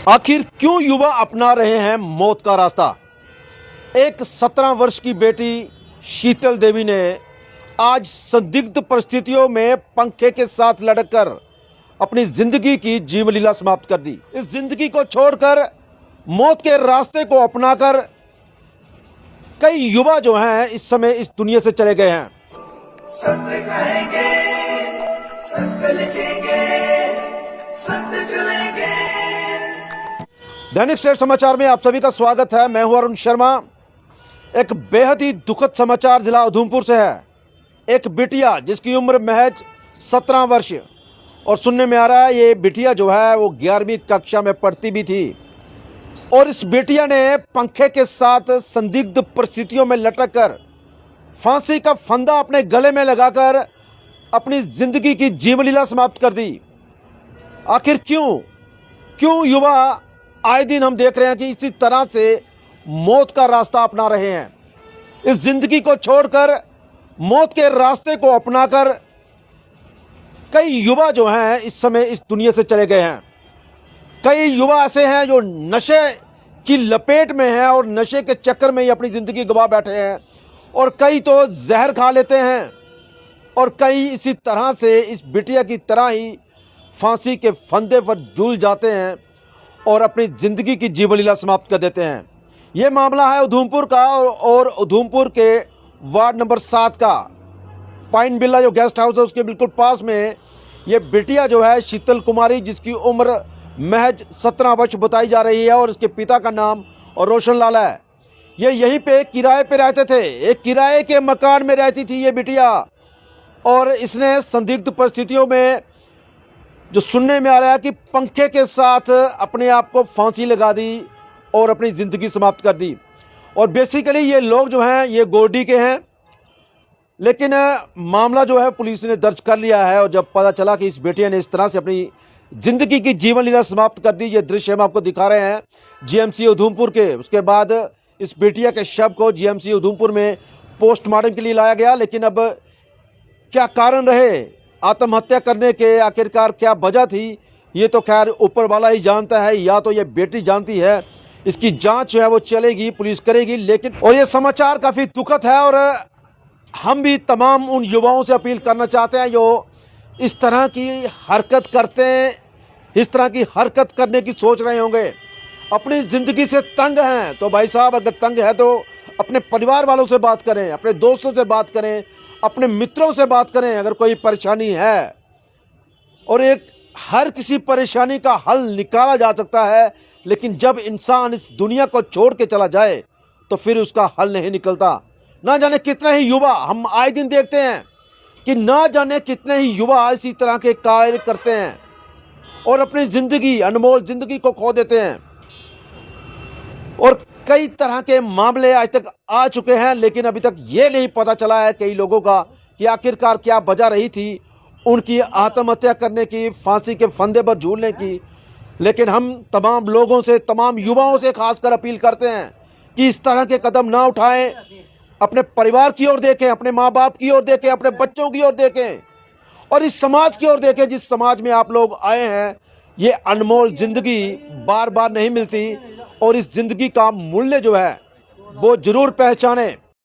आखिर क्यों युवा अपना रहे हैं मौत का रास्ता। एक 17 वर्ष की बेटी शीतल देवी ने आज संदिग्ध परिस्थितियों में पंखे के साथ लटककर अपनी जिंदगी की जीवन लीला समाप्त कर दी। इस जिंदगी को छोड़कर मौत के रास्ते को अपनाकर कई युवा जो हैं इस समय इस दुनिया से चले गए हैं। सत्य कहेंगे, सत्य लिखेंगे, सत्य चलेंगे। दैनिक स्टेट समाचार में आप सभी का स्वागत है। मैं हूं अरुण शर्मा। एक बेहद ही दुखद समाचार जिला उधमपुर से है। एक बिटिया जिसकी उम्र महज 17 वर्ष और सुनने में आ रहा है ये बिटिया जो है वो 11वीं कक्षा में पढ़ती भी थी और इस बिटिया ने पंखे के साथ संदिग्ध परिस्थितियों में लटककर फांसी का फंदा अपने गले में लगाकर अपनी जिंदगी की जीवन लीला समाप्त कर दी। आखिर क्यों युवा आए दिन हम देख रहे हैं कि इसी तरह से मौत का रास्ता अपना रहे हैं। इस जिंदगी को छोड़कर मौत के रास्ते को अपनाकर कई युवा जो हैं इस समय इस दुनिया से चले गए हैं। कई युवा ऐसे हैं जो नशे की लपेट में हैं और नशे के चक्कर में ही अपनी ज़िंदगी गंवा बैठे हैं और कई तो जहर खा लेते हैं और कई इसी तरह से इस बिटिया की तरह ही फांसी के फंदे पर झूल जाते हैं और अपनी ज़िंदगी की जीवन लीला समाप्त कर देते हैं। ये मामला है उधमपुर का और उधमपुर के वार्ड नंबर 7 का पाइन बिल्ला जो गेस्ट हाउस है उसके बिल्कुल पास में ये बिटिया जो है शीतल कुमारी जिसकी उम्र महज 17 वर्ष बताई जा रही है और इसके पिता का नाम और रोशन लाल है। ये यहीं पे किराए पे रहते थे। एक किराए के मकान में रहती थी ये बिटिया और इसने संदिग्ध परिस्थितियों में जो सुनने में आ रहा है कि पंखे के साथ अपने आप को फांसी लगा दी और अपनी ज़िंदगी समाप्त कर दी। और बेसिकली ये लोग जो हैं ये गोरडी के हैं, लेकिन मामला जो है पुलिस ने दर्ज कर लिया है। और जब पता चला कि इस बेटिया ने इस तरह से अपनी ज़िंदगी की जीवन लीला समाप्त कर दी, ये दृश्य हम आपको दिखा रहे हैं जीएमसी उधमपुर के। उसके बाद इस बेटिया के शव को जीएमसी उधमपुर में पोस्टमार्टम के लिए लाया गया। लेकिन अब क्या कारण रहे आत्महत्या करने के, आखिरकार क्या वजह थी, ये तो खैर ऊपर वाला ही जानता है या तो ये बेटी जानती है। इसकी जांच जो है वो चलेगी, पुलिस करेगी। लेकिन और ये समाचार काफ़ी दुखद है और हम भी तमाम उन युवाओं से अपील करना चाहते हैं जो इस तरह की हरकत करते हैं, इस तरह की हरकत करने की सोच रहे होंगे, अपनी ज़िंदगी से तंग हैं। तो भाई साहब अगर तंग है तो अपने परिवार वालों से बात करें, अपने दोस्तों से बात करें, अपने मित्रों से बात करें अगर कोई परेशानी है। और एक हर किसी परेशानी का हल निकाला जा सकता है, लेकिन जब इंसान इस दुनिया को छोड़ के चला जाए तो फिर उसका हल नहीं निकलता। ना जाने कितने ही युवा हम आए दिन देखते हैं कि ना जाने कितने ही युवा इसी तरह के कार्य करते हैं और अपनी ज़िंदगी, अनमोल ज़िंदगी को खो देते हैं। और कई तरह के मामले आज तक आ चुके हैं, लेकिन अभी तक ये नहीं पता चला है कई लोगों का कि आखिरकार क्या वजह रही थी उनकी आत्महत्या करने की, फांसी के फंदे पर झूलने की। लेकिन हम तमाम लोगों से, तमाम युवाओं से खासकर अपील करते हैं कि इस तरह के कदम ना उठाएं। अपने परिवार की ओर देखें, अपने माँ बाप की ओर देखें, अपने बच्चों की ओर देखें और इस समाज की ओर देखें जिस समाज में आप लोग आए हैं। ये अनमोल ज़िंदगी बार बार नहीं मिलती और इस ज़िंदगी का मूल्य जो है वो ज़रूर पहचानें।